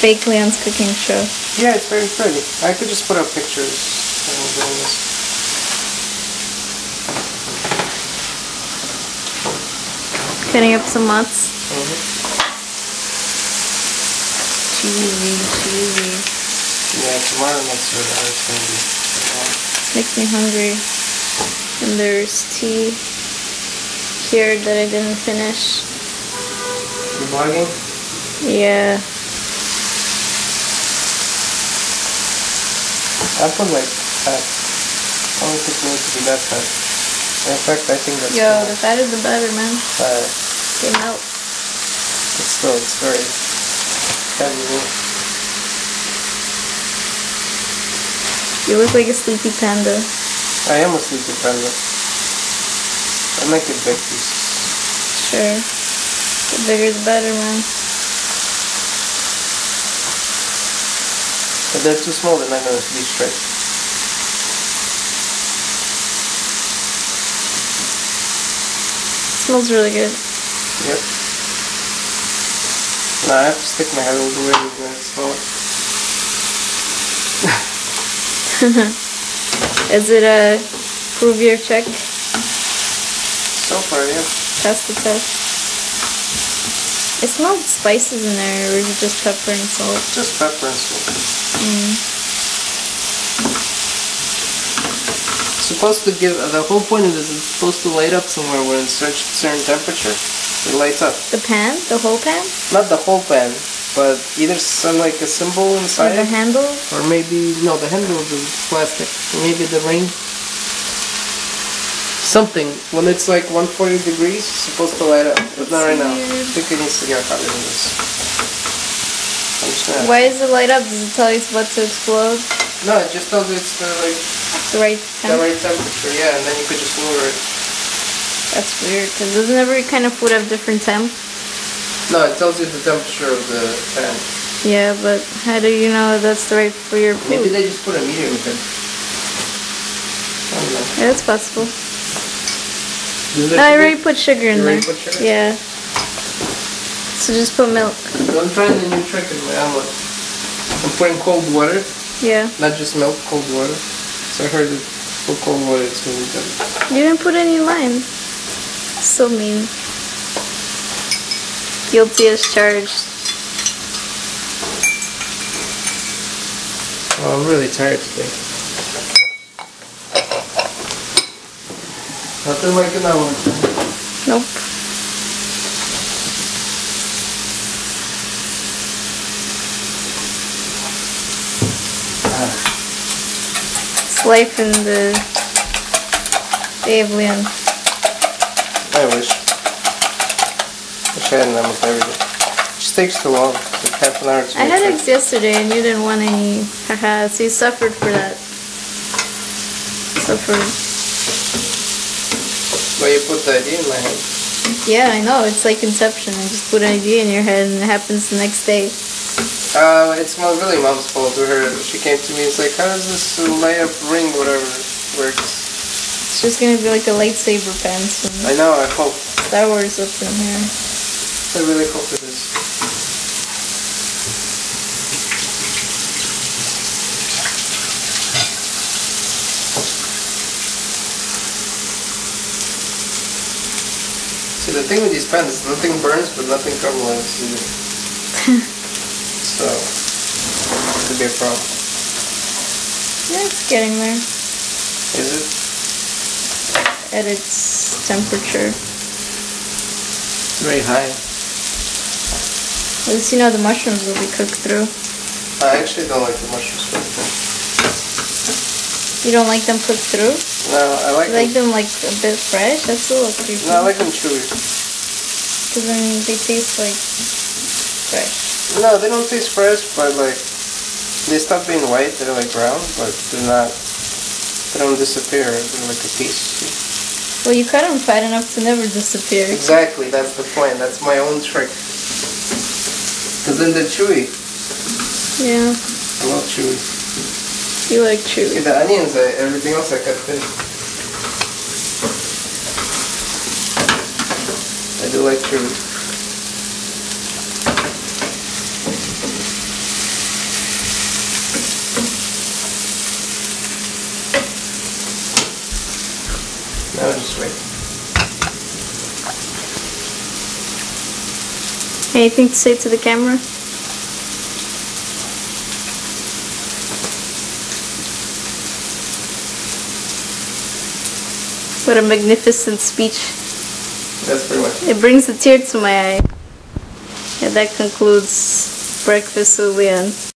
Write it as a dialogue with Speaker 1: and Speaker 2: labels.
Speaker 1: fake Leon's cooking show.
Speaker 2: Yeah, it's very pretty. I could just put up pictures when I'm doing this.
Speaker 1: Cutting up some nuts. Cheesy.
Speaker 2: Yeah, tomorrow next week it's gonna be.
Speaker 1: This makes me hungry. And there's tea here that I didn't finish.
Speaker 2: You vlogging?
Speaker 1: Yeah.
Speaker 2: I put like fat. I don't think it needs to be that fat. In fact, I think that's
Speaker 1: Yo, the fatter the better, man. They melt.
Speaker 2: But still, it's very heavy.
Speaker 1: You look like a sleepy panda.
Speaker 2: I am a sleepy panda. I make it big pieces.
Speaker 1: Sure. The bigger the better, man.
Speaker 2: If they're too small, they're not going to be straight.
Speaker 1: Smells really good.
Speaker 2: Yep. Now I have to stick my head all the way to smell it.
Speaker 1: Is it a prove your check?
Speaker 2: So far, yeah.
Speaker 1: Test the test. It smelled spices in there, or is it just pepper and salt?
Speaker 2: Just pepper and salt. It's supposed to give, the whole point of this is it's supposed to light up somewhere where it's certain temperature. It lights up.
Speaker 1: The pan? The whole pan?
Speaker 2: Not the whole pan, but either some like a symbol inside.
Speaker 1: Or the handle?
Speaker 2: Or maybe, no, the handle is plastic. Maybe the ring. Something. When it's like 140 degrees, it's supposed to light up. But not right now. I think it needs to get hotter than this. I'm just gonna...
Speaker 1: Why does it light up? Does it tell you it's about to explode?
Speaker 2: No, it just tells you it's the, like,
Speaker 1: the right
Speaker 2: temperature, yeah, and then you could just lower it.
Speaker 1: That's weird, because doesn't every kind of food have different temp?
Speaker 2: No, it tells you the temperature of the pan.
Speaker 1: Yeah, but how do you know that's the right for your food?
Speaker 2: Maybe they just put a medium in. I don't know.
Speaker 1: Yeah, that's possible. No, I already put sugar in there.
Speaker 2: Put sugar?
Speaker 1: Yeah. So just put milk.
Speaker 2: I'm trying a new trick in my omelet. I'm putting cold water.
Speaker 1: Yeah.
Speaker 2: Not just milk, cold water. So I heard that put cold water, it's really good.
Speaker 1: You didn't put any in mine. So mean. Guilty as charged.
Speaker 2: Well, I'm really tired today. Nothing like an omelet.
Speaker 1: Nope. It's life in the day of Leon.
Speaker 2: I wish. Wish I had an omelet every day. It just takes too long. It's like half an hour to
Speaker 1: I had
Speaker 2: make
Speaker 1: eggs yesterday and you didn't want any. Haha, so you suffered for that. Suffered.
Speaker 2: Well, you put the idea in my head.
Speaker 1: Yeah, I know. It's like Inception. I just put an idea in your head and it happens the next day.
Speaker 2: It's really Mom's fault. She came to me, it's like, how does this layup ring, whatever, works?
Speaker 1: It's just gonna be like a lightsaber pen soon.
Speaker 2: I know, I hope.
Speaker 1: Star Wars up in here.
Speaker 2: I really hope it is. See, the thing with these pens, nothing burns, but nothing caramelizes either. So, it could be a problem.
Speaker 1: Yeah, it's getting there.
Speaker 2: Is it?
Speaker 1: At its temperature.
Speaker 2: It's very high.
Speaker 1: At least you know the mushrooms will be cooked through.
Speaker 2: I actually don't like the mushrooms cooked through.
Speaker 1: You don't like them cooked through?
Speaker 2: No, I like
Speaker 1: them like a bit fresh? That's a little creepy.
Speaker 2: No, I like them chewy.
Speaker 1: Because then they taste like fresh.
Speaker 2: No, they don't taste fresh, but like, they stop being white, they're like brown, but they're not, they don't disappear, they're like a piece.
Speaker 1: Well, you cut them fat enough to never disappear.
Speaker 2: Exactly, that's the point, that's my own trick. Because then they're chewy.
Speaker 1: Yeah.
Speaker 2: I love chewy.
Speaker 1: You like chewy.
Speaker 2: See, the onions, everything else I cut thin. I do like chewy. I'll just wait.
Speaker 1: Anything to say to the camera? What a magnificent speech.
Speaker 2: That's pretty much it.
Speaker 1: It brings a tear to my eye. And that concludes breakfast with Leon.